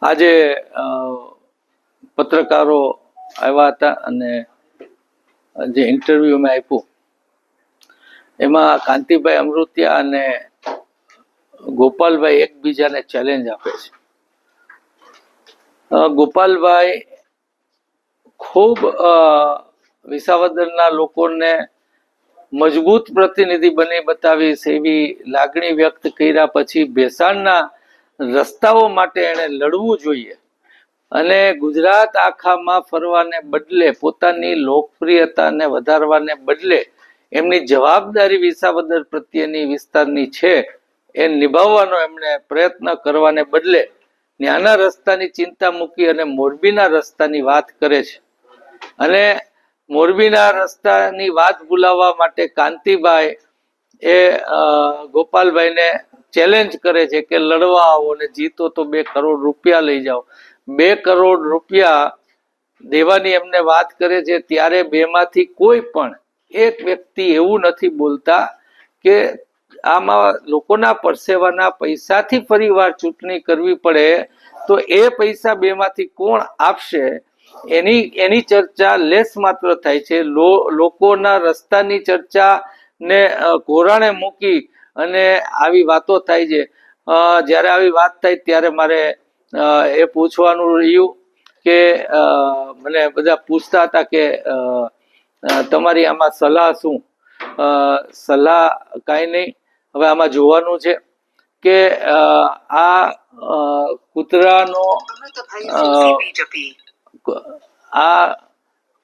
આજે પત્રકારો આવ્યા હતા અને જે ઇન્ટરવ્યુ મેં આપ્યું એમાં કાંતિભાઈ અમૃતિયા અને ગોપાલભાઈ એકબીજાને ચેલેન્જ આપે છે. ગોપાલભાઈ ખૂબ વિસાવદરના લોકોને મજબૂત પ્રતિનિધિ બની બતાવીશ એવી લાગણી વ્યક્ત કર્યા પછી ભેસાણના રસ્તાઓ માટે એને લડવું જોઈએ અને ગુજરાત આખામાં ફરવાને બદલે પોતાની લોકપ્રિયતાને વધારવાને બદલે એમની જવાબદારી વિસાવદર પ્રત્યેની વિસ્તારની છે એ નિભાવવાનો એમણે પ્રયત્ન કરવાને બદલે ન્યાના રસ્તાની ચિંતા મૂકી અને મોરબીના રસ્તાની વાત કરે છે. અને મોરબીના રસ્તાની વાત ભૂલાવવા માટે કાંતિભાઈ એ ગોપાલભાઈને ચેલેન્જ કરે છે કે લડવા આવો ને જીતો તો 2 કરોડ રૂપિયા લઈ જાઓ. 2 કરોડ રૂપિયા દેવાની એમને વાત કરે છે ત્યારે બેમાંથી કોઈ પણ એક વ્યક્તિ એવું નથી બોલતા કે આમાં લોકોના પરસેવાના પૈસાથી ફરીવાર ચૂંટણી કરવી પડે તો એ પૈસા બેમાંથી કોણ આપશે એની ચર્ચા લેસ માત્ર થાય છે. લોકોના રસ્તાની ચર્ચા ને કોરાણે મૂકી અને આવી વાતો થાય છે. જ્યારે આવી વાત થાય ત્યારે મારે એ પૂછવાનું રહ્યું કે મને બધા પૂછતા હતા કે તમારી આમાં સલાહ શું? સલાહ કાંઈ નહીં. હવે આમાં જોવાનું છે કે આ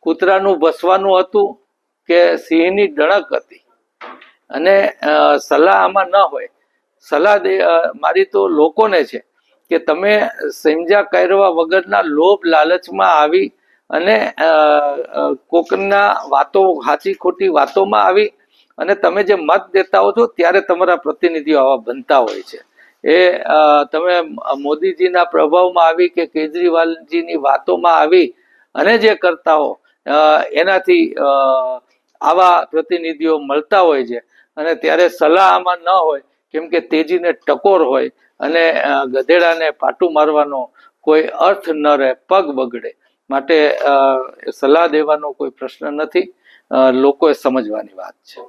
કૂતરાનું ભસવાનું હતું કે સિંહની ડણક હતી અને સલાહ આમાં ન હોય. સલાહ મારી તો લોકોને છે કે તમે સમજ્યા કર્યા વગરના લોભ લાલચમાં આવી અને કોકના વાતો સાચી ખોટી વાતોમાં આવી અને તમે જે મત દેતા હો છો ત્યારે તમારા પ્રતિનિધિઓ આવા બનતા હોય છે. એ તમે મોદીજીના પ્રભાવમાં આવી કે કેજરીવાલજીની વાતોમાં આવી અને જે કરતા હો એનાથી આવા પ્રતિનિધિઓ મળતા હોય છે. અને ત્યારે સલાહ આમાં ન હોય કેમ કે તેજીને ટકોર હોય અને ગધેડાને પાટું મારવાનો કોઈ અર્થ ન રહે, પગ બગડે. માટે સલાહ દેવાનો કોઈ પ્રશ્ન નથી. લોકોએ સમજવાની વાત છે.